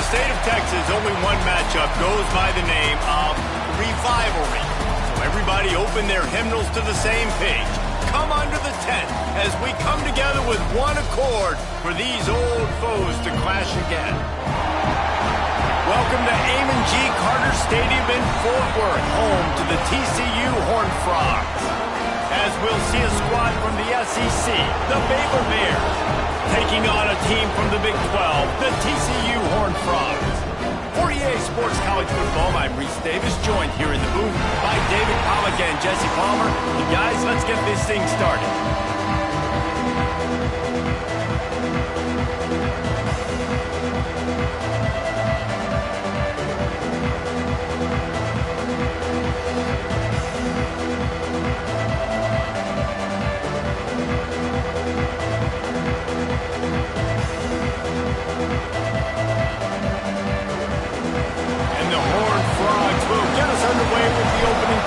state of Texas, only one matchup goes by the name of Revivalry. So everybody open their hymnals to the same page. Come under the tent as we come together with one accord for these old foes to clash again. Welcome to Amon G. Carter Stadium in Fort Worth, home to the TCU Horned Frogs. As we'll see a squad from the SEC, the Baylor Bears, taking on a team from the Big 12, the TCU Horned Frogs. For EA Sports College Football, I'm Reese Davis, joined here in the booth by David Pollack and Jesse Palmer. And guys, let's get this thing started.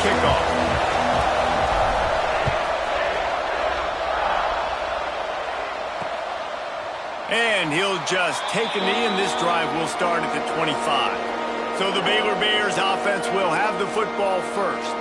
Kickoff. And he'll just take a knee, and this drive will start at the 25. So the Baylor Bears offense will have the football first.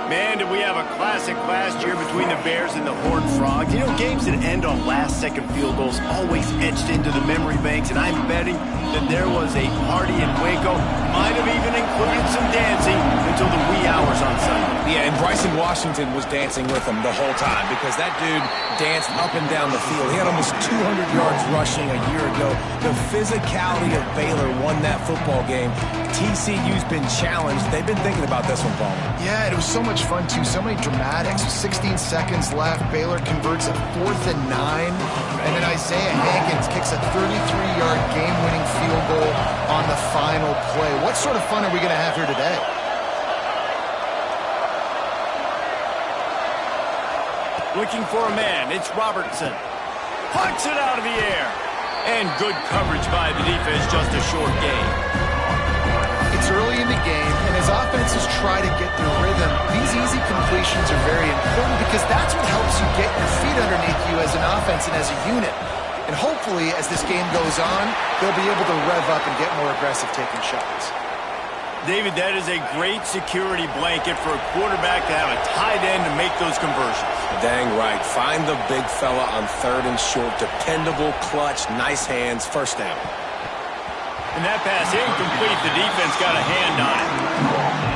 Man, did we have a classic last year between the Bears and the Horned Frogs. You know, games that end on last-second field goals always etched into the memory banks, and I'm betting that there was a party in Waco, might have even included some dancing until the wee hours on Sunday. Yeah, and Bryson Washington was dancing with them the whole time because that dude danced up and down the field. He had almost 200 yards rushing a year ago. The physicality of Baylor won that football game. TCU's been challenged. They've been thinking about this one, Paul. Yeah, it was so much fun, too. So many dramatics. 16 seconds left. Baylor converts a 4th and 9. And then Isaiah Hankins kicks a 33-yard game-winning field goal on the final play. What sort of fun are we going to have here today? Looking for a man. It's Robertson. Punts it out of the air. And good coverage by the defense. Just a short game. It's early in the game, and as offenses try to get their rhythm, these easy completions are very important because that's what helps you get your feet underneath you as an offense and as a unit. And hopefully, as this game goes on, they'll be able to rev up and get more aggressive taking shots. David, that is a great security blanket for a quarterback to have a tight end to make those conversions. Dang right. Find the big fella on 3rd and short. Dependable, clutch, nice hands, first down. And that pass incomplete. The defense got a hand on it.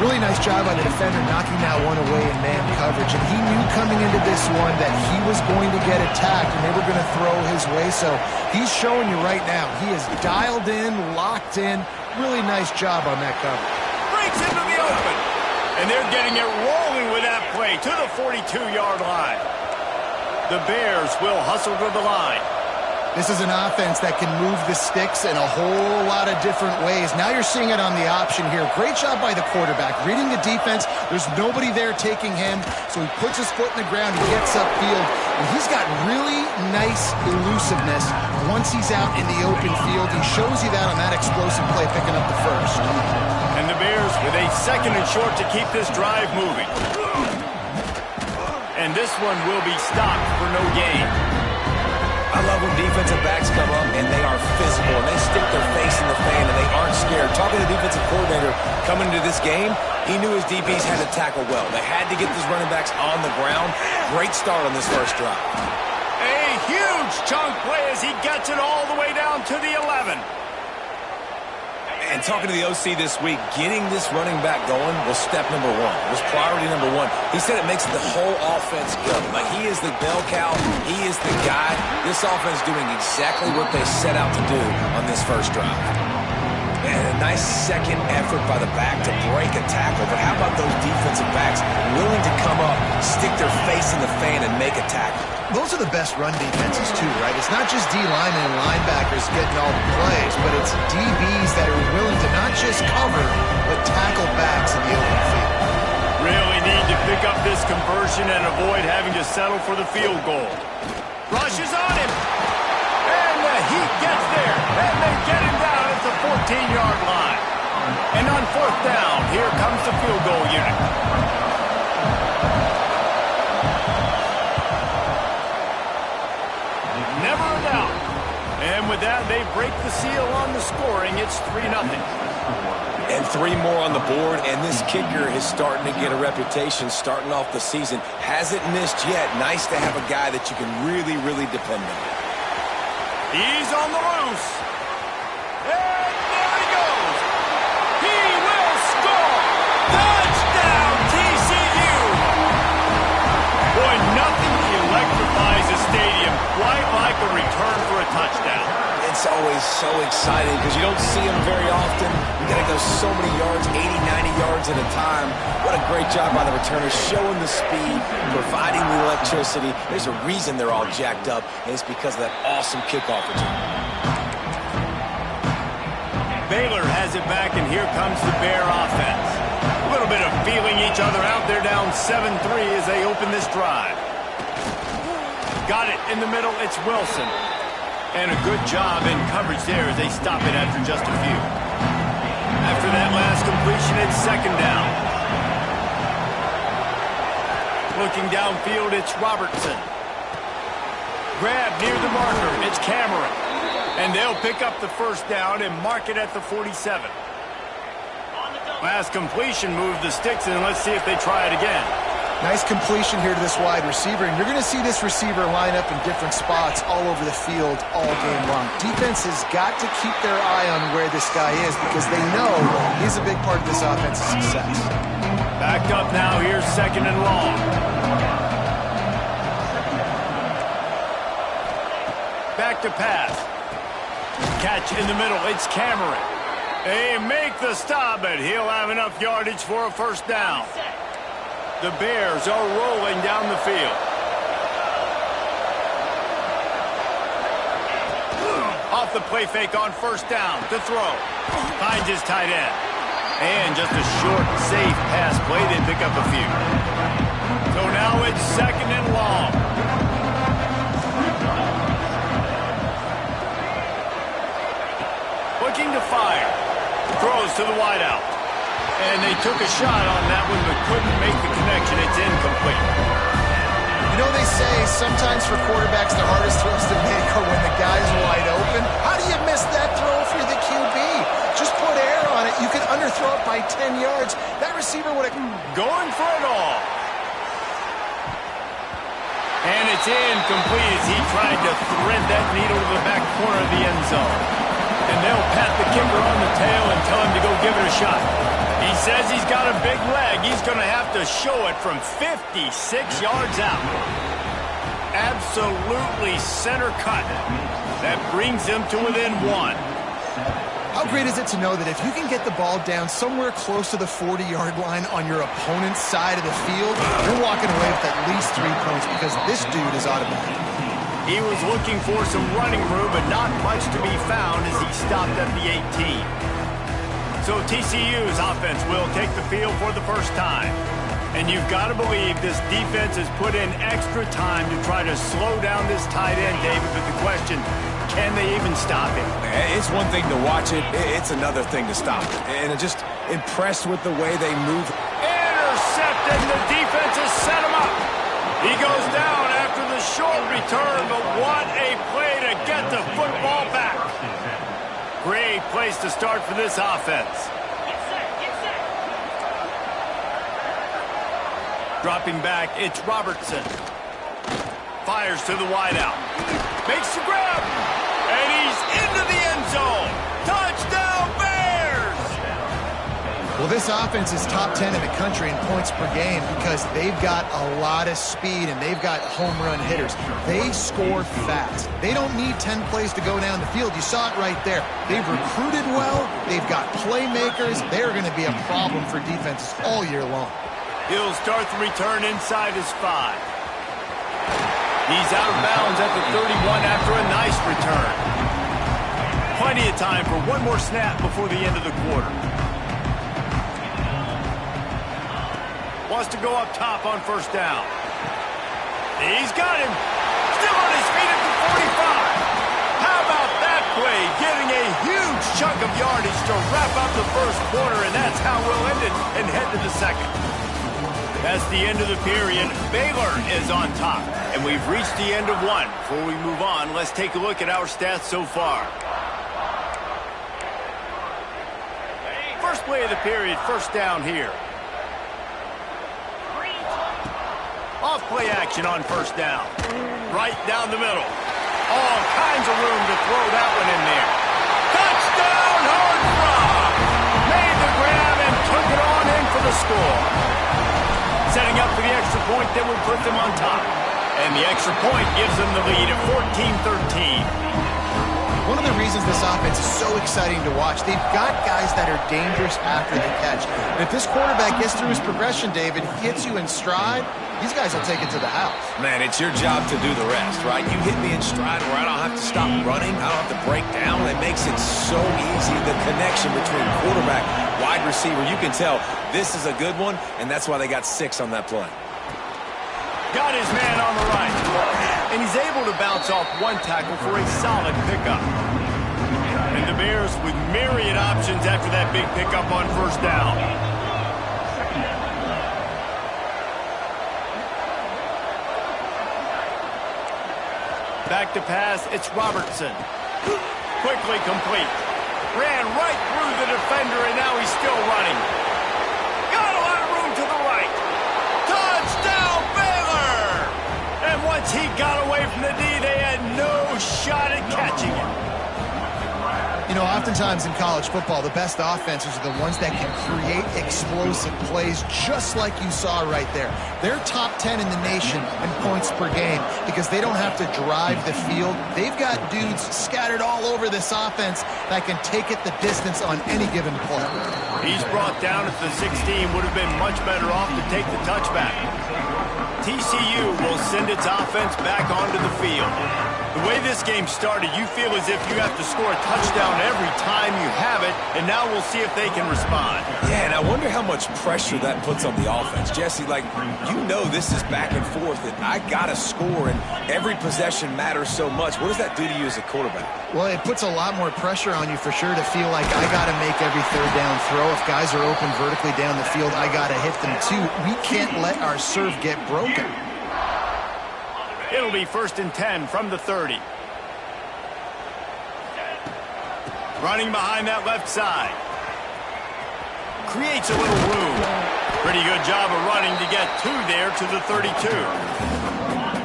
Really nice job by the defender knocking that one away in man coverage. And he knew coming into this one that he was going to get attacked and they were going to throw his way. So he's showing you right now. He is dialed in, locked in. Really nice job on that cover. Breaks into the open. And they're getting it rolling with that play to the 42-yard line. The Bears will hustle to the line. This is an offense that can move the sticks in a whole lot of different ways. Now you're seeing it on the option here. Great job by the quarterback. Reading the defense, there's nobody there taking him, so he puts his foot in the ground, he gets upfield, and he's got really nice elusiveness once he's out in the open field. He shows you that on that explosive play picking up the first. And the Bears with a 2nd and short to keep this drive moving. And this one will be stopped for no gain. I love when defensive backs come up and they are physical and they stick their face in the fan and they aren't scared. Talking to the defensive coordinator coming into this game, he knew his DBs had to tackle well. They had to get these running backs on the ground. Great start on this first drive. A huge chunk play as he gets it all the way down to the 11. And talking to the OC this week, getting this running back going was step number 1. Was priority number 1. He said it makes the whole offense go. Like, he is the bell cow. He is the guy. This offense doing exactly what they set out to do on this first drive. And a nice second effort by the back to break a tackle. But how about those defensive backs willing to come up, stick their face in the fan, and make a tackle? Those are the best run defenses, too, right? It's not just D linemen and linebackers getting all the plays, but it's DBs that are willing to not just cover, but tackle backs in the open field. Really need to pick up this conversion and avoid having to settle for the field goal. Rushes on him. And the Heat gets there. And they get him down at the 14-yard line. And on 4th down, here comes the field goal unit. Never a doubt. And with that, they break the seal on the scoring. It's 3-0. And 3 more on the board, and this kicker is starting to get a reputation starting off the season. Hasn't missed yet. Nice to have a guy that you can really, really depend on. He's on the loose. And there he goes. He will score. Touchdown, TCU. Boy, nothing electrifies a stadium quite like a return for a touchdown. It's always so exciting because you don't see them very often. You got to go so many yards, 80, 90 yards at a time. What a great job by the returners, showing the speed, providing the electricity. There's a reason they're all jacked up, and it's because of that awesome kickoff return. Baylor has it back, and here comes the Bear offense. A little bit of feeling each other out. They're down 7-3 as they open this drive. Got it in the middle. It's Wilson. And a good job in coverage there as they stop it after just a few. After that last completion, it's second down. Looking downfield, it's Robertson. Grab near the marker, it's Cameron. And they'll pick up the first down and mark it at the 47. Last completion moved the sticks, and let's see if they try it again. Nice completion here to this wide receiver, and you're going to see this receiver line up in different spots all over the field all game long. Defense has got to keep their eye on where this guy is because they know he's a big part of this offense's success. Backed up now, here's second and long. Back to pass. Catch in the middle, it's Cameron. They make the stop, but he'll have enough yardage for a first down. The Bears are rolling down the field. Off the play fake on first down to throw. Finds his tight end. And just a short, safe pass play. They pick up a few. So now it's second and long. Looking to fire. Throws to the wideout. And they took a shot on that one, but couldn't make the connection. It's incomplete. You know, they say sometimes for quarterbacks, the hardest throws to make are when the guy's wide open. How do you miss that throw if you're the QB? Just put air on it. You can underthrow it by 10 yards. That receiver would have... Going for it all. And it's incomplete as he tried to thread that needle to the back corner of the end zone. And they'll pat the kicker on the tail and tell him to go give it a shot. He says he's got a big leg. He's going to have to show it from 56 yards out. Absolutely center cut. That brings him to within 1. How great is it to know that if you can get the ball down somewhere close to the 40-yard line on your opponent's side of the field, you're walking away with at least 3 points because this dude is automatic. He was looking for some running room, but not much to be found as he stopped at the 18. So TCU's offense will take the field for the first time. And you've got to believe this defense has put in extra time to try to slow down this tight end, David. But the question, can they even stop him? It's one thing to watch it. It's another thing to stop it. And I'm just impressed with the way they move. Intercepted, and the defense has set him up. He goes down after the short return, but what a play to get the football back. Great place to start for this offense. Dropping back, it's Robertson. Fires to the wideout. Makes the grab. And he's into the end zone. Touchdown, Bears! Well, this offense is top 10 in the country in points per game because they've got a lot of speed and they've got home run hitters. They score fast. They don't need 10 plays to go down the field. You saw it right there. They've recruited well. They've got playmakers. They're going to be a problem for defenses all year long. He'll start the return inside his 5. He's out of bounds at the 31 after a nice return. Plenty of time for one more snap before the end of the quarter. Wants to go up top on first down. He's got him. Still on his feet at the 45. How about that play? Getting a huge chunk of yardage to wrap up the first quarter, and that's how we'll end it and head to the second. That's the end of the period. Baylor is on top. And we've reached the end of one. Before we move on, let's take a look at our stats so far. First play of the period, first down here. Off play action on first down. Right down the middle. All kinds of room to throw that one in there. Touchdown, Horned Frog! Made the grab and took it on in for the score. Setting up for the extra point that would put them on top. And the extra point gives them the lead at 14-13. One of the reasons this offense is so exciting to watch, they've got guys that are dangerous after the catch. And if this quarterback gets through his progression, David, hits you in stride, these guys will take it to the house. Man, it's your job to do the rest, right? You hit me in stride where I don't have to stop running. I don't have to break down. It makes it so easy, the connection between quarterback, wide receiver. You can tell this is a good one, and that's why they got 6 on that play. Got his man on the right. And he's able to bounce off one tackle for a solid pickup. And the Bears with myriad options after that big pickup on first down. Back to pass, it's Robertson. Quickly complete. Ran right through the defender, and now he's still running. Got a lot of room to the right. Touchdown, Baylor! And once he got away from the D, they had no shot at catching it. You know, oftentimes in college football, the best offenses are the ones that can create explosive plays just like you saw right there. They're top 10 in the nation in points per game because they don't have to drive the field. They've got dudes scattered all over this offense that can take it the distance on any given play. He's brought down at the 16, would have been much better off to take the touchback. TCU will send its offense back onto the field. The way this game started, you feel as if you have to score a touchdown every time you have it, and now we'll see if they can respond. Yeah, and I wonder how much pressure that puts on the offense. Jesse, like, you know this is back and forth, and I got to score, and every possession matters so much. What does that do to you as a quarterback? Well, it puts a lot more pressure on you for sure to feel like I got to make every third down throw. If guys are open vertically down the field, I got to hit them too. We can't let our serve get broken. It'll be 1st and 10 from the 30. Running behind that left side. Creates a little room. Pretty good job of running to get there to the 32.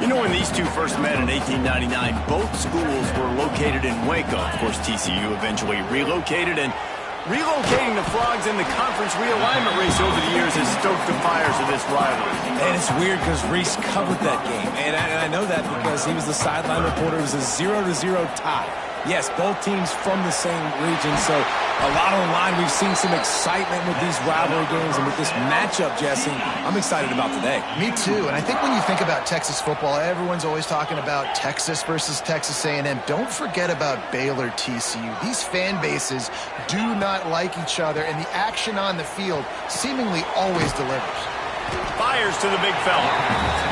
You know, when these two first met in 1899, both schools were located in Waco. Of course, TCU eventually relocated, and relocating the Frogs in the conference realignment race over the years has stoked the fires of this rivalry. And it's weird because Reese covered that game. And I know that because he was the sideline reporter. It was a 0-0 tie. Yes, both teams from the same region, so a lot on the line. We've seen some excitement with these rivalry games, and with this matchup, Jesse, I'm excited about today. Me too, and I think when you think about Texas football, everyone's always talking about Texas versus Texas A&M. Don't forget about Baylor TCU. These fan bases do not like each other, and the action on the field seemingly always delivers. Fires to the big fella.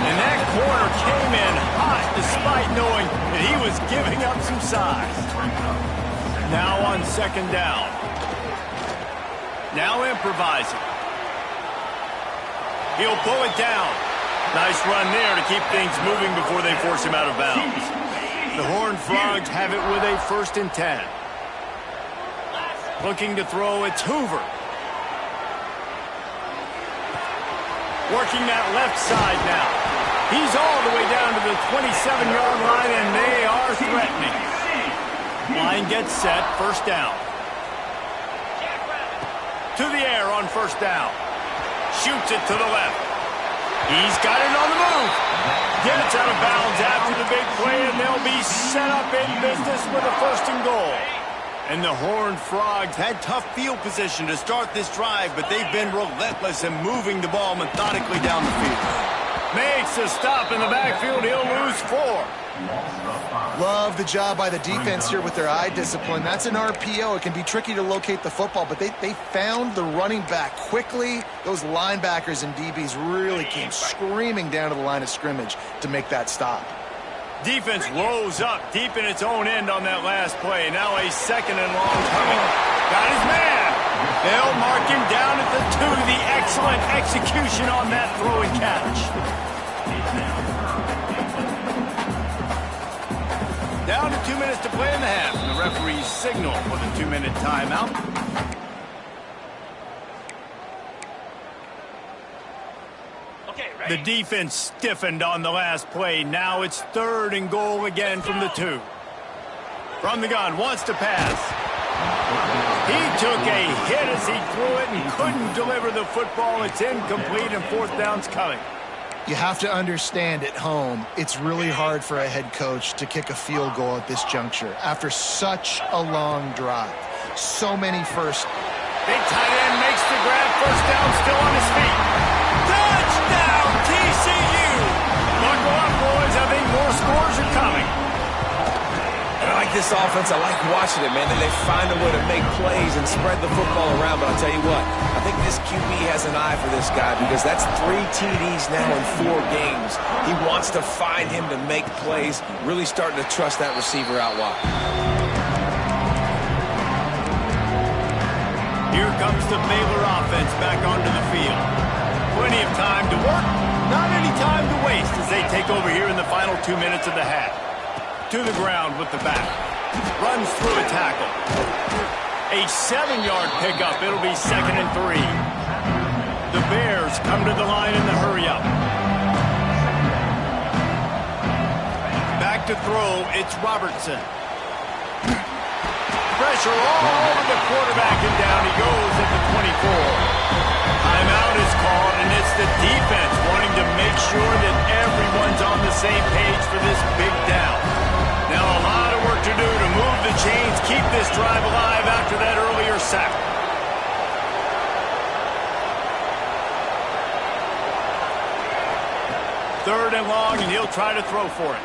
And that corner came in hot despite knowing that he was giving up some size. Now on 2nd down. Now improvising. He'll pull it down. Nice run there to keep things moving before they force him out of bounds. The Horned Frogs have it with a 1st and 10. Looking to throw, it's Hoover. Working that left side now. He's all the way down to the 27-yard line, and they are threatening. Line gets set, 1st down. To the air on 1st down. Shoots it to the left. He's got it on the move. Gets out of bounds after the big play, and they'll be set up in business with a 1st and goal. And the Horned Frogs had tough field position to start this drive, but they've been relentless in moving the ball methodically down the field. Makes a stop in the backfield. He'll lose 4. Love the job by the defense here with their eye discipline. That's an RPO. It can be tricky to locate the football, but they found the running back quickly. Those linebackers and DBs really came screaming down to the line of scrimmage to make that stop. Defense rose up deep in its own end on that last play. Now a 2nd and long coming. Got his man. They'll mark him down at the 2. The X Excellent execution on that throw and catch. Down to 2 minutes to play in the half. The referee's signal for the 2-minute timeout. The defense stiffened on the last play. Now it's 3rd and goal again from the 2. From the gun, wants to pass. He took a hit as he threw it and couldn't deliver the football. It's incomplete and 4th down's coming. You have to understand at home, it's really hard for a head coach to kick a field goal at this juncture after such a long drive. So many first. Big tight end makes the grab. 1st down, still on his feet. Touchdown, TCU! Buckle up, boys. I think more scores are coming. And I like this offense. I like watching it, man. They find a way to make plays and spread the football around. But I'll tell you what, I think this QB has an eye for this guy because that's 3 TDs now in 4 games. He wants to find him to make plays, really starting to trust that receiver out wide. Here comes the Baylor offense back onto the field. Plenty of time to work, not any time to waste as they take over here in the final 2 minutes of the half. To the ground with the back. Runs through a tackle. A 7-yard pickup. It'll be 2nd and 3. The Bears come to the line in the hurry-up. Back to throw. It's Robertson. Pressure all over the quarterback, and down he goes at the 24. Timeout is called, and it's the defense wanting to make sure that everyone's on the same page for this big down. Now a lot of work to do to move the chains, keep this drive alive after that earlier sack. Third and long, and he'll try to throw for it.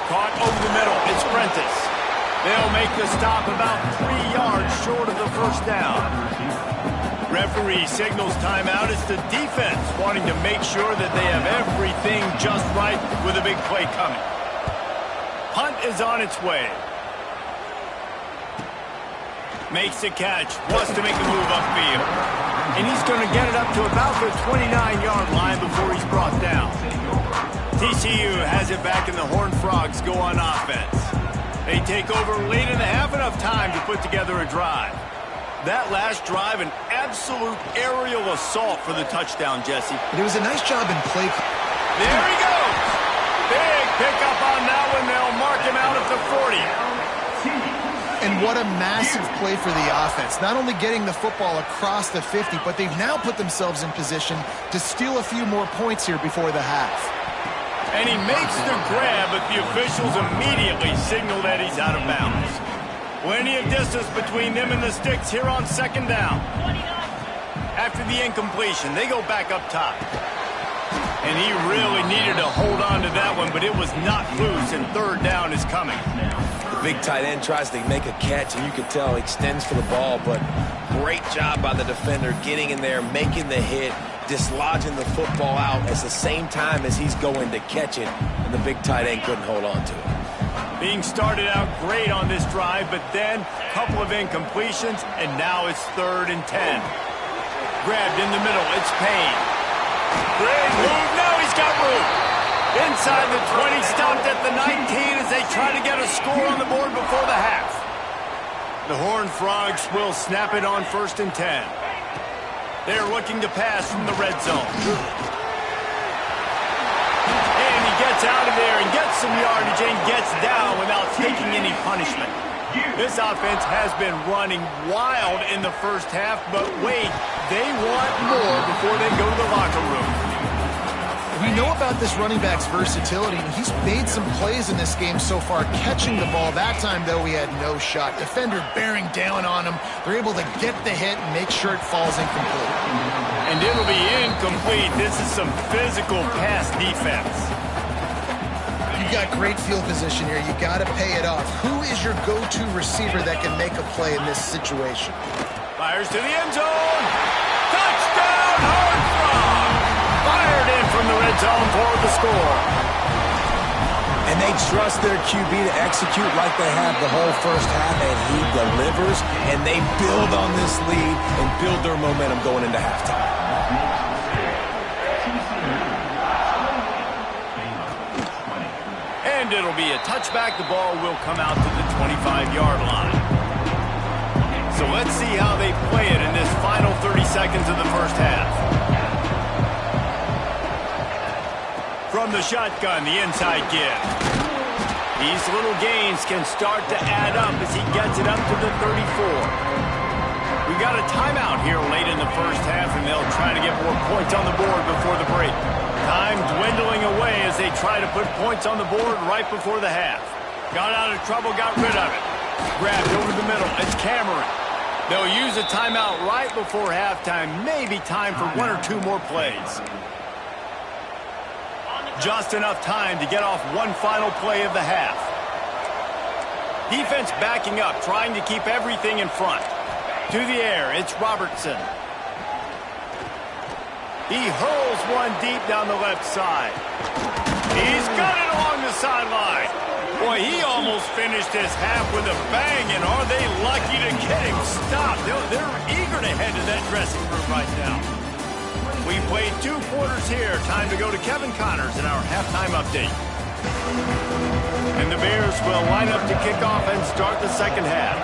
Caught over the middle. It's Prentice. They'll make the stop about 3 yards short of the 1st down. Referee signals timeout. It's the defense wanting to make sure that they have everything just right with a big play coming. Punt is on its way. Makes the catch. Wants to make a move upfield. And he's going to get it up to about the 29-yard line before he's brought down. TCU has it back, and the Horned Frogs go on offense. They take over late in the half, enough time to put together a drive. That last drive, an absolute aerial assault for the touchdown, Jesse. But it was a nice job in play. There he goes. Big pickup on that one. They'll mark him out at the 40. And what a massive play for the offense. Not only getting the football across the 50, but they've now put themselves in position to steal a few more points here before the half. And he makes the grab, but the officials immediately signal that he's out of bounds. Plenty of distance between them and the sticks here on 2nd down. After the incompletion, they go back up top. And he really needed to hold on to that one, but it was not loose, and 3rd down is coming. The big tight end tries to make a catch, and you can tell he extends for the ball, but great job by the defender getting in there, making the hit, dislodging the football out at the same time as he's going to catch it, and the big tight end couldn't hold on to it. Being started out great on this drive, but then a couple of incompletions, and now it's 3rd and 10. Grabbed in the middle, it's Payne. Great move, now he's got room. Inside the 20, stopped at the 19 as they try to get a score on the board before the half. The Horned Frogs will snap it on 1st and 10. They're looking to pass from the red zone. And he gets out of there and gets some yardage and gets down without taking any punishment. This offense has been running wild in the 1st half, but wait, they want more before they go to the locker room. We know about this running back's versatility, and he's made some plays in this game so far, catching the ball. That time, though, he had no shot. Defender bearing down on him. They're able to get the hit and make sure it falls incomplete. And it'll be incomplete. This is some physical pass defense. You've got great field position here. You got to pay it off. Who is your go-to receiver that can make a play in this situation? Fires to the end zone. Touchdown, Horned Frogs! Fired in from the red zone for the score. And they trust their QB to execute like they have the whole 1st half, and he delivers, and they build on this lead and build their momentum going into halftime. And it'll be a touchback. The ball will come out to the 25-yard line. So let's see how they play it in this final 30 seconds of the first half. From the shotgun, the inside give. These little gains can start to add up as he gets it up to the 34. We got a timeout here late in the first half, and they'll try to get more points on the board before the break. Time dwindling away as they try to put points on the board right before the half. Got out of trouble, got rid of it. Grabbed over the middle. It's Cameron. They'll use a timeout right before halftime. Maybe time for one or two more plays. Just enough time to get off one final play of the half. Defense backing up, trying to keep everything in front. To the air, it's Robertson. He hurls one deep down the left side. He's got it along the sideline. Boy, he almost finished his half with a bang, and are they lucky to get him stopped? They're eager to head to that dressing room right now. We played 2 quarters here. Time to go to Kevin Connors in our halftime update. And the Bears will line up to kick off and start the second half.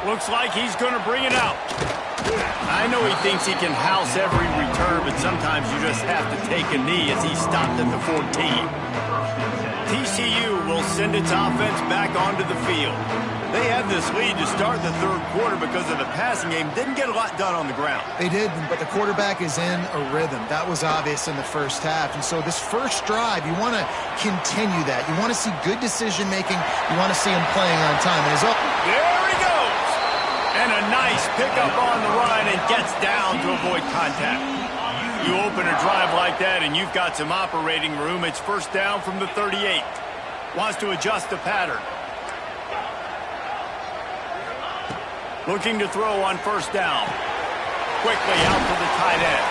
Looks like he's going to bring it out. I know he thinks he can house every return, but sometimes you just have to take a knee as he stopped at the 14. TCU will send its offense back onto the field. They had this lead to start the third quarter because of the passing game. Didn't get a lot done on the ground. They did, but the quarterback is in a rhythm. That was obvious in the first half. And so this first drive, you want to continue that. You want to see good decision-making. You want to see him playing on time. And there he goes! And a nice pickup on the run and gets down to avoid contact. You open a drive like that and you've got some operating room. It's first down from the 38. Wants to adjust the pattern. Looking to throw on first down. Quickly out to the tight end.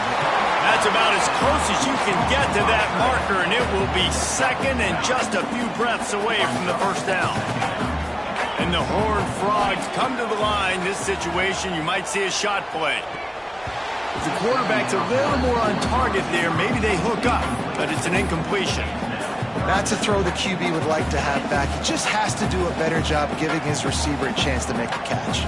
That's about as close as you can get to that marker, and it will be second and just a few breaths away from the first down. And the Horned Frogs come to the line. This situation, you might see a shot play. If the quarterback's a little more on target there, maybe they hook up, but it's an incompletion. That's a throw the QB would like to have back. He just has to do a better job giving his receiver a chance to make the catch.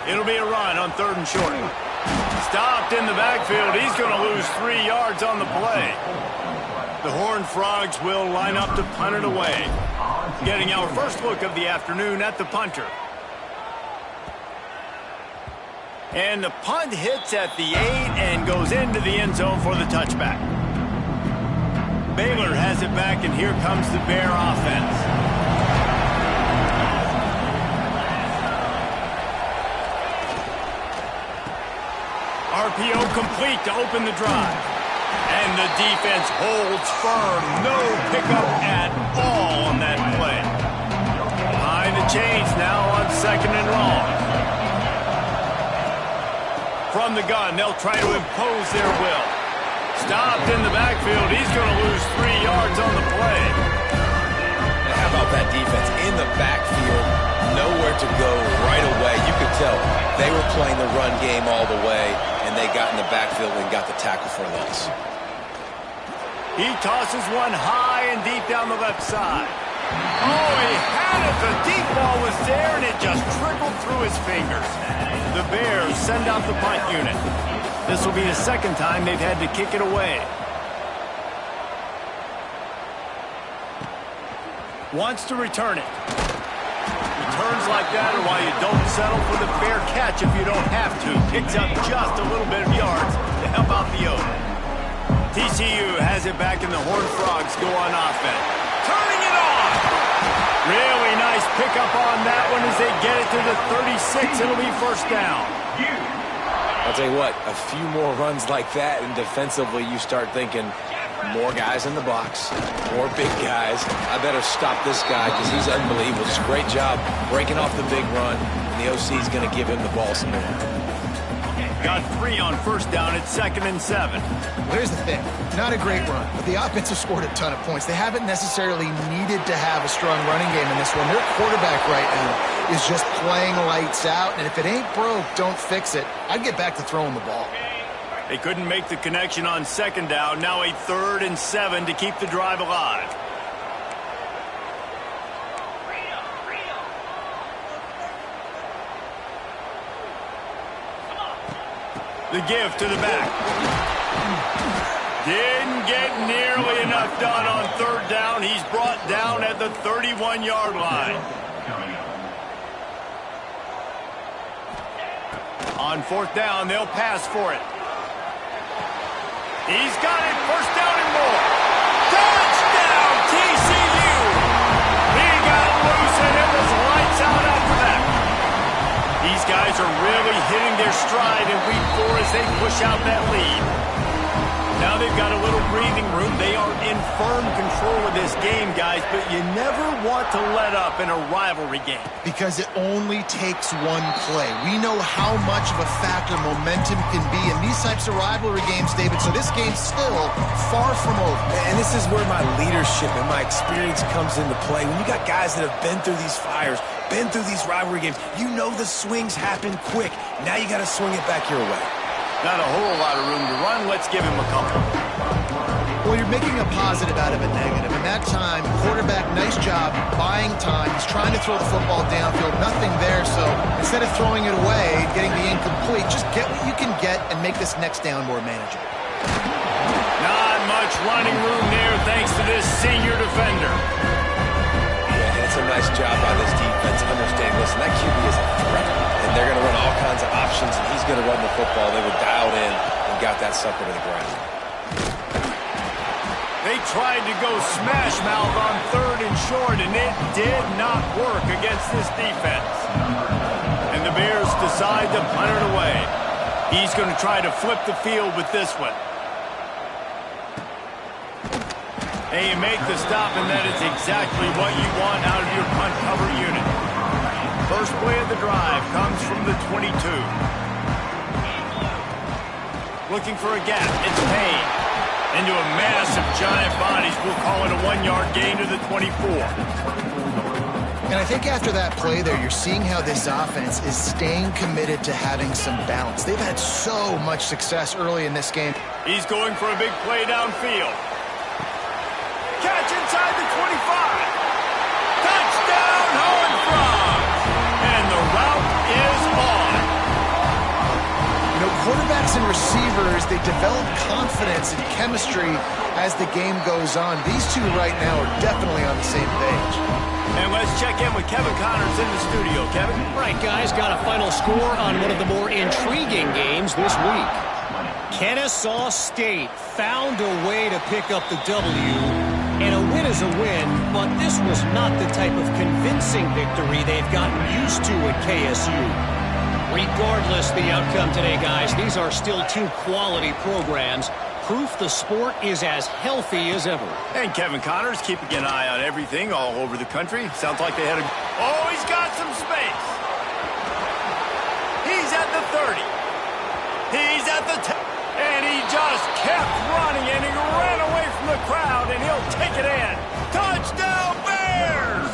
It'll be a run on 3rd and short. Stopped in the backfield. He's going to lose 3 yards on the play. The Horned Frogs will line up to punt it away. Getting our first look of the afternoon at the punter. And the punt hits at the 8 and goes into the end zone for the touchback. Baylor has it back, and here comes the Bear offense. RPO complete to open the drive. And the defense holds firm. No pickup at all on that play. Behind the chains now on 2nd and long. From the gun, they'll try to impose their will. Stopped in the backfield. He's going to lose 3 yards on the play. And how about that defense in the backfield? Nowhere to go right away. You could tell they were playing the run game all the way, and they got in the backfield and got the tackle for a loss. He tosses one high and deep down the left side. Oh, he had it. The deep ball was there, and it just trickled through his fingers. The Bears send out the punt unit. This will be the second time they've had to kick it away. Wants to return it. Returns like that are why you don't settle for the fair catch if you don't have to. Picks up just a little bit of yards to help out the Oak. TCU has it back, and the Horned Frogs go on offense. Turning it on! Really nice pickup on that one as they get it to the 36. It'll be first down. I'll tell you what, a few more runs like that, and defensively you start thinking, more guys in the box, more big guys. I better stop this guy because he's unbelievable. Just a great job breaking off the big run, and the OC is going to give him the ball some more. Got 3 on first down at 2nd and 7. Here's the thing. Not a great run, but the offense has scored a ton of points. They haven't necessarily needed to have a strong running game in this one. Their quarterback right now is just playing lights out, and if it ain't broke, don't fix it. I'd get back to throwing the ball. They couldn't make the connection on 2nd down. Now a 3rd and 7 to keep the drive alive. The give to the back. Didn't get nearly enough done on 3rd down. He's brought down at the 31-yard line. On 4th down, they'll pass for it. He's got it. 1st down and more. Touchdown, TCU. He got loose, and it was lights out after that. These guys are really hitting their stride in week 4 as they push out that lead. Now they've got a little breathing room. They are in firm control of this game, guys, but you never want to let up in a rivalry game. Because it only takes one play. We know how much of a factor momentum can be in these types of rivalry games, David, so this game's still far from over. And this is where my leadership and my experience comes into play. When you got guys that have been through these fires, been through these rivalry games, you know the swings happen quick. Now you got to swing it back your way. Not a whole lot of room to run. Let's give him a couple. Well, you're making a positive out of a negative. And that time, quarterback, nice job, buying time. He's trying to throw the football downfield. Nothing there, so instead of throwing it away, getting the incomplete, just get what you can get and make this next down more manageable. Not much running room there thanks to this senior defender. Yeah, and it's a nice job by this defense. Understand, listen, that QB is a threat. And they're going to run all kinds of options, and he's going to run the football. They were dialed in and got that sucker to the ground. They tried to go smash mouth on 3rd and short, and it did not work against this defense. And the Bears decide to punt it away. He's going to try to flip the field with this one. And you make the stop, and that is exactly what you want out of your punt cover unit. First play of the drive comes from the 22. Looking for a gap. It's Payne. Into a mass of giant bodies. We'll call it a 1-yard gain to the 24. And I think after that play there, you're seeing how this offense is staying committed to having some balance. They've had so much success early in this game. He's going for a big play downfield. Catch inside the 25. Touchdown, Holland Frogs. And the route is on. You know, quarterbacks and receivers, they develop confidence and chemistry as the game goes on. These two right now are definitely on the same page. And let's check in with Kevin Connors in the studio. Kevin? Right, guys, got a final score on one of the more intriguing games this week. Kennesaw State found a way to pick up the W. And a win is a win, but this was not the type of convincing victory they've gotten used to at KSU. Regardless the outcome today, guys, these are still two quality programs. Proof the sport is as healthy as ever. And Kevin Connors keeping an eye on everything all over the country. Sounds like they had a... Oh, he's got some space. He's at the 30. He's at the 10. And he just kept running, and he ran away from the crowd, and he'll take it in. Touchdown, Bears!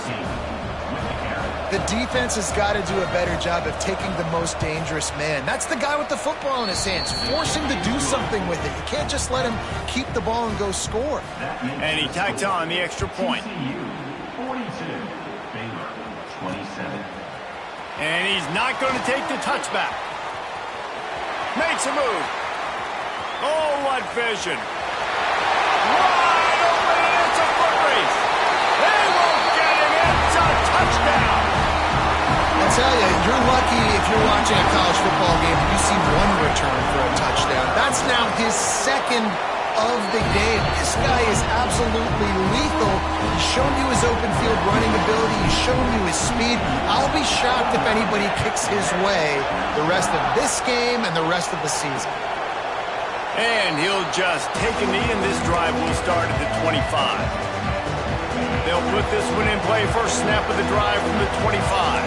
The defense has got to do a better job of taking the most dangerous man. That's the guy with the football in his hands. Force him to do something with it. You can't just let him keep the ball and go score. And he tacked on the extra point. 42, Baylor, 27. And he's not going to take the touchback. Makes a move. Oh, what vision. Wide open, and it's a foot race. They won't get him. It's a touchdown. I'll tell you, you're lucky if you're watching a college football game and you see one return for a touchdown. That's now his second of the game. This guy is absolutely lethal. He's shown you his open field running ability. He's shown you his speed. I'll be shocked if anybody kicks his way the rest of this game and the rest of the season. And he'll just take a knee, and this drive will start at the 25. They'll put this one in play. First snap of the drive from the 25.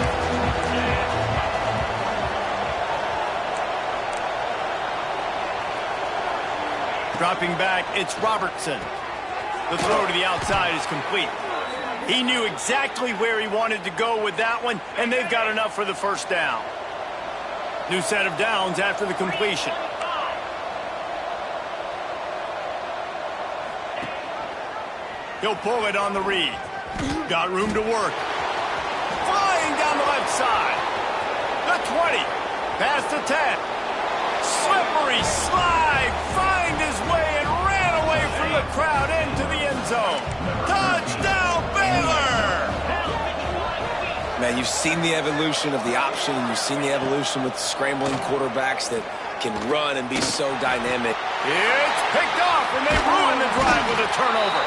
Dropping back, it's Robertson. The throw to the outside is complete. He knew exactly where he wanted to go with that one, and they've got enough for the first down. New set of downs after the completion. He'll pull it on the read. Got room to work. Flying down the left side. The 20. Past the 10. Slippery slide. Find his way and ran away from the crowd into the end zone. Touchdown, Baylor! Man, you've seen the evolution of the option, and you've seen the evolution with scrambling quarterbacks that can run and be so dynamic. It's picked off, and they ruin the drive with a turnover.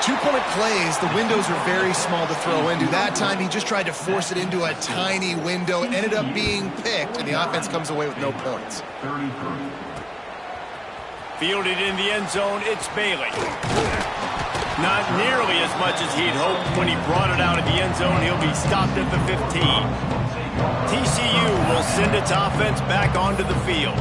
2-point plays, the windows are very small to throw into. That time, he just tried to force it into a tiny window. It ended up being picked, and the offense comes away with no points. 33. Fielded in the end zone, it's Bailey. Not nearly as much as he'd hoped. When he brought it out of the end zone, he'll be stopped at the 15. TCU will send its offense back onto the field.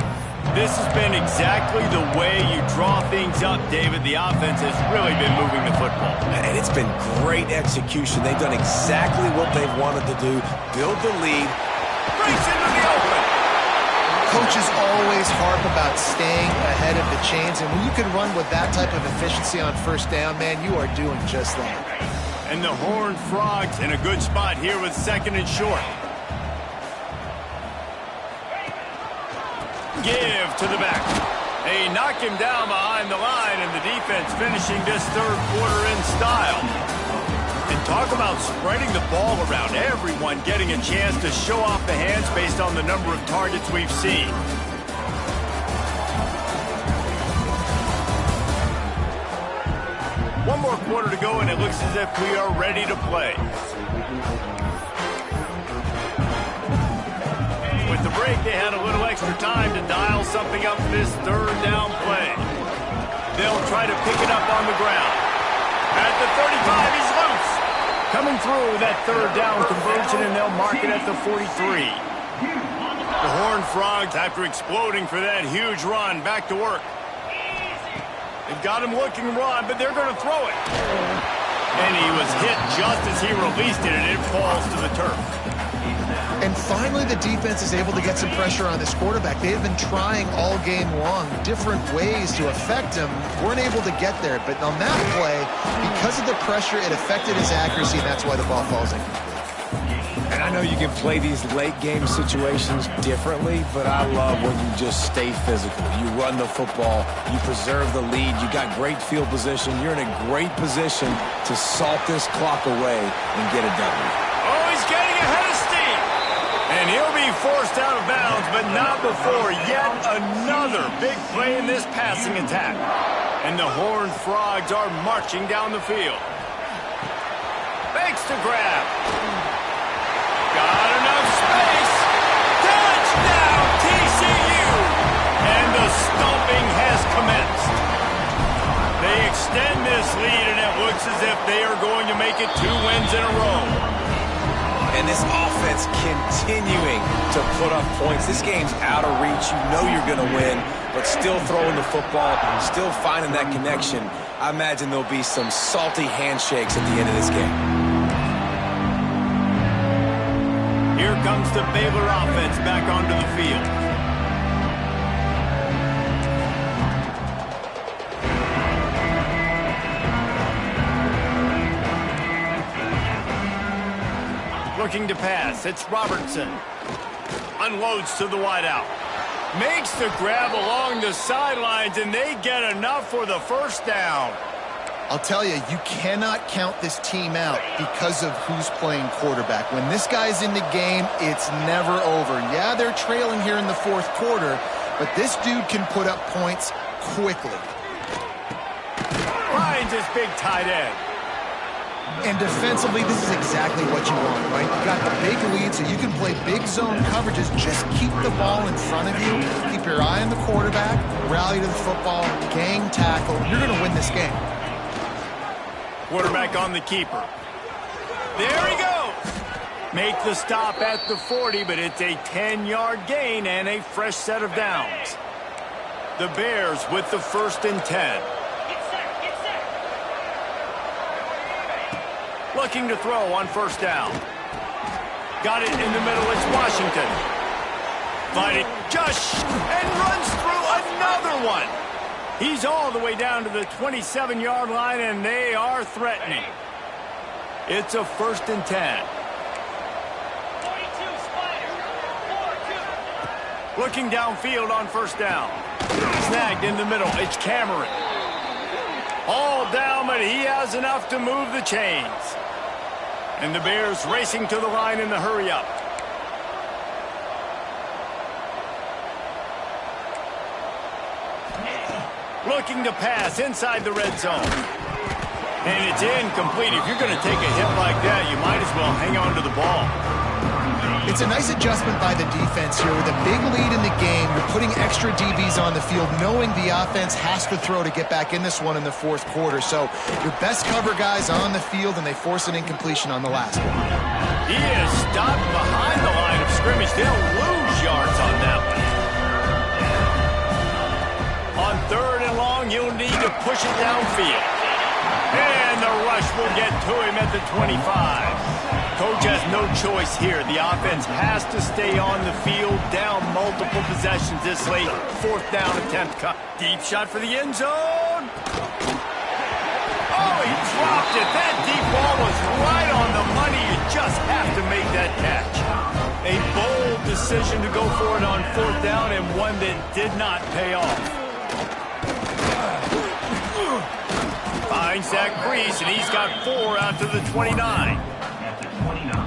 This has been exactly the way you draw things up, David. The offense has really been moving the football. And it's been great execution. They've done exactly what they've wanted to do. Build the lead. Race into the open. Coaches always harp about staying ahead of the chains, and when you can run with that type of efficiency on first down, man, you are doing just that. And the Horned Frogs in a good spot here with second and short. Give to the back. They knock him down behind the line, and the defense finishing this third quarter in style. And talk about spreading the ball around. Everyone getting a chance to show off the hands based on the number of targets we've seen. One more quarter to go, and it looks as if we are ready to play. With the break, they had a little extra time to dial something up for this third down play. They'll try to pick it up on the ground. At the 35, he's loose. Coming through that third down conversion, and they'll mark it at the 43. The Horned Frogs, after exploding for that huge run, back to work. They've got him looking to run, but they're going to throw it. And he was hit just as he released it, and it falls to the turf. And finally, the defense is able to get some pressure on this quarterback. They have been trying all game long different ways to affect him. Weren't able to get there. But on that play, because of the pressure, it affected his accuracy, and that's why the ball falls in. And I know you can play these late-game situations differently, but I love when you just stay physical. You run the football. You preserve the lead. You got great field position. You're in a great position to salt this clock away and get it done. Oh, he's getting ahead of steam. And he'll be forced out of bounds, but not before yet another big play in this passing attack. And the Horned Frogs are marching down the field. Fakes to grab. Got enough space. Touchdown, TCU. And the stomping has commenced. They extend this lead, and it looks as if they are going to make it 2 wins in a row. And this offense continuing to put up points. This game's out of reach. You know you're going to win, but still throwing the football, still finding that connection. I imagine there'll be some salty handshakes at the end of this game. Here comes the Baylor offense back onto the field. Looking to pass, it's Robertson. Unloads to the wideout. Makes the grab along the sidelines, and they get enough for the first down. I'll tell you, you cannot count this team out because of who's playing quarterback. When this guy's in the game, it's never over. Yeah, they're trailing here in the fourth quarter, but this dude can put up points quickly. Finds his big tight end. And defensively, this is exactly what you want, right? You got the big lead, so you can play big zone coverages. Just keep the ball in front of you. Keep your eye on the quarterback. Rally to the football. Gang tackle. You're going to win this game. Quarterback on the keeper. There he goes. Make the stop at the 40, but it's a 10-yard gain and a fresh set of downs. The Bears with the 1st and 10. Looking to throw on 1st down. Got it in the middle. It's Washington. Fighting just and runs through another one. He's all the way down to the 27-yard line, and they are threatening. It's a 1st and 10. Looking downfield on 1st down. Snagged in the middle. It's Cameron. All down, but he has enough to move the chains. And the Bears racing to the line in the hurry-up. Looking to pass inside the red zone. And it's incomplete. If you're going to take a hit like that, you might as well hang on to the ball. It's a nice adjustment by the defense here. With a big lead in the game, you're putting extra DBs on the field, knowing the offense has to throw to get back in this one in the 4th quarter. So your best cover guys on the field, and they force an incompletion on the last one. He is stopped behind the line of scrimmage. They'll lose yards on that one. On 3rd and long, you'll need to push it downfield. And the rush will get to him at the 25. Coach has no choice here. The offense has to stay on the field, down multiple possessions this late. 4th down attempt. Deep shot for the end zone. Oh, he dropped it. That deep ball was right on the money. You just have to make that catch. A bold decision to go for it on 4th down, and one that did not pay off. Finds that crease, and he's got 4 out to the 29.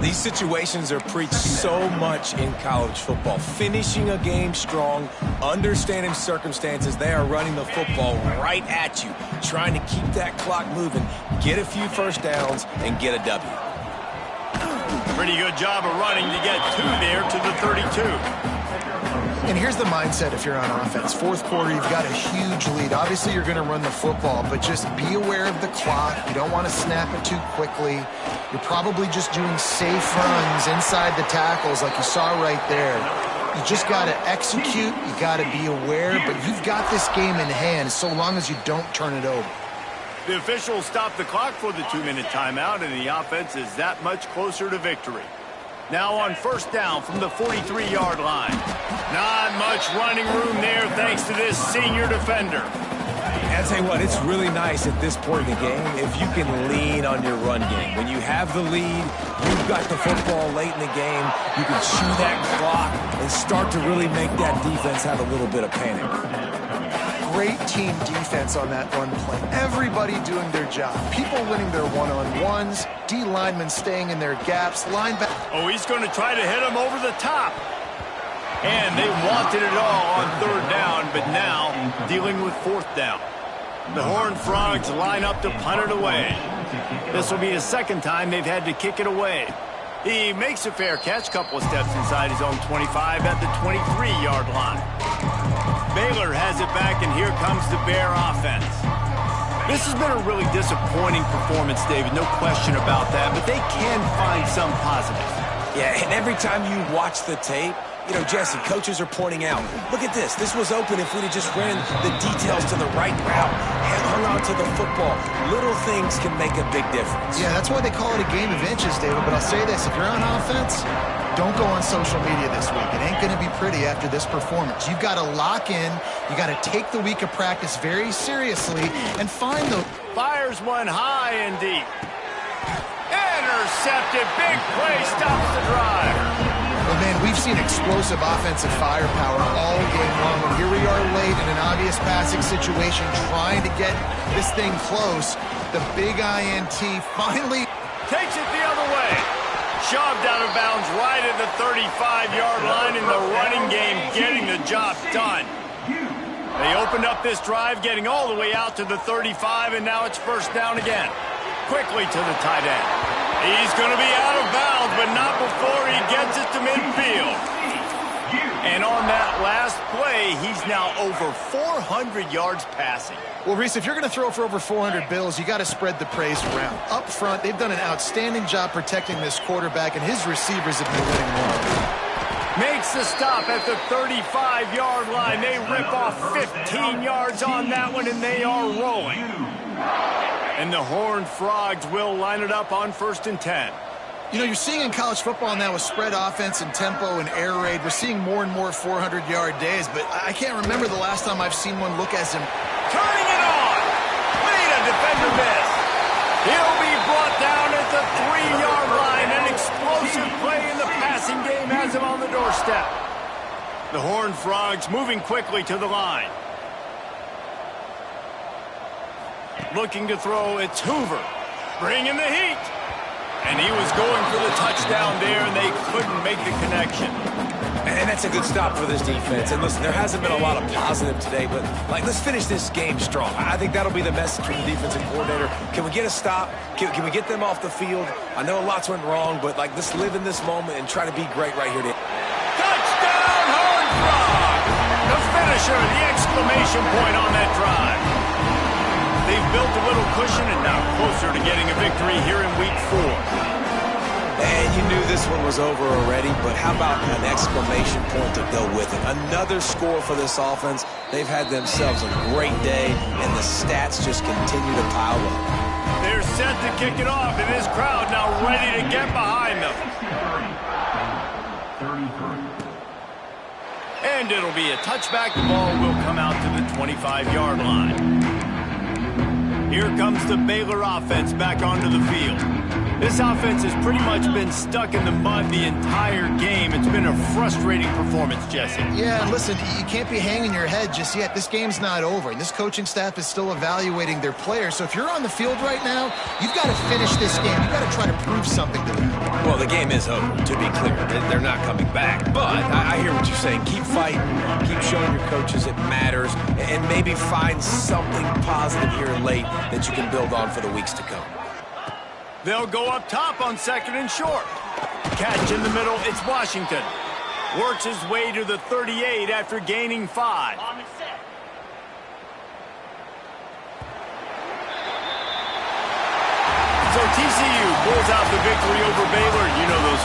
These situations are preached so much in college football. Finishing a game strong, understanding circumstances. They are running the football right at you, trying to keep that clock moving, get a few 1st downs, and get a W. Pretty good job of running to get 2 there to the 32. And here's the mindset if you're on offense. 4th quarter, you've got a huge lead. Obviously, you're going to run the football, but just be aware of the clock. You don't want to snap it too quickly. You're probably just doing safe runs inside the tackles like you saw right there. You just got to execute. You got to be aware, but you've got this game in hand so long as you don't turn it over. The officials stop the clock for the 2-minute timeout, and the offense is that much closer to victory. Now on 1st down from the 43-yard line. Not much running room there thanks to this senior defender. I'll tell you what, it's really nice at this point in the game if you can lean on your run game. When you have the lead, you've got the football late in the game, you can chew that clock and start to really make that defense have a little bit of panic. Great team defense on that run play. Everybody doing their job. People winning their one-on-ones. D linemen staying in their gaps. Linebacker. Oh, he's going to try to hit him over the top. And they wanted it all on 3rd down, but now dealing with 4th down. The Horned Frogs line up to punt it away. This will be the 2nd time they've had to kick it away. He makes a fair catch, couple of steps inside his own 25 at the 23-yard line. Baylor has it back, and here comes the Bear offense. This has been a really disappointing performance, David, no question about that, but they can find some positives. Yeah, and every time you watch the tape, you know, Jesse, coaches are pointing out, look at this. This was open if we'd have just ran the details to the right route and hung on to the football. Little things can make a big difference. Yeah, that's why they call it a game of inches, David. But I'll say this, if you're on offense, don't go on social media this week. It ain't going to be pretty after this performance. You've got to lock in. You got to take the week of practice very seriously and find the... Fires one high and deep. Intercepted. Big play stops the drive. Well, man, we've seen explosive offensive firepower all game long, and here we are late in an obvious passing situation trying to get this thing close. The big INT finally takes it the other way. Shoved out of bounds right at the 35-yard line in the running game, getting the job done. They opened up this drive, getting all the way out to the 35, and now it's 1st down again. Quickly to the tight end. He's going to be out of bounds, but not before he gets it to midfield. And on that last play, he's now over 400 yards passing. Well, Reese, if you're going to throw for over 400 bills, you got to spread the praise around. Up front, they've done an outstanding job protecting this quarterback, and his receivers have been winning long. Makes the stop at the 35-yard line. They rip off 15 yards on that one, and they are rolling. And the Horned Frogs will line it up on 1st and 10. You know, you're seeing in college football now with spread offense and tempo and air raid, we're seeing more and more 400-yard days, but I can't remember the last time I've seen one look as him. Turning it on. Wait, a defender miss. He'll be brought down at the 3-yard line. An explosive play in the passing game has him on the doorstep. The Horned Frogs moving quickly to the line. Looking to throw, it's Hoover. Bringing the heat. And he was going for the touchdown there, and they couldn't make the connection. And that's a good stop for this defense. And listen, there hasn't been a lot of positive today, but, let's finish this game strong. I think that'll be the message from the defensive coordinator. Can we get a stop? Can we get them off the field? I know lots went wrong, but, let's live in this moment and try to be great right here. Touchdown, Horned Frogs! The finisher, the exclamation point on that drive. They've built a little cushion and now closer to getting a victory here in Week 4. And you knew this one was over already, but how about an exclamation point to go with it? Another score for this offense. They've had themselves a great day, and the stats just continue to pile up. They're set to kick it off, and this crowd now ready to get behind them. 33. And it'll be a touchback. The ball will come out to the 25-yard line. Here comes the Baylor offense back onto the field. This offense has pretty much been stuck in the mud the entire game. It's been a frustrating performance, Jesse. Yeah, and listen, you can't be hanging your head just yet. This game's not over, and this coaching staff is still evaluating their players. So if you're on the field right now, you've got to finish this game. You've got to try to prove something to them. Well, the game is over, to be clear. They're not coming back. But I hear what you're saying. Keep fighting. Keep showing your coaches it matters. And maybe find something positive here late that you can build on for the weeks to come. They'll go up top on 2nd and short. Catch in the middle, it's Washington. Works his way to the 38 after gaining 5. So TCU pulls out the victory over Baylor. You know those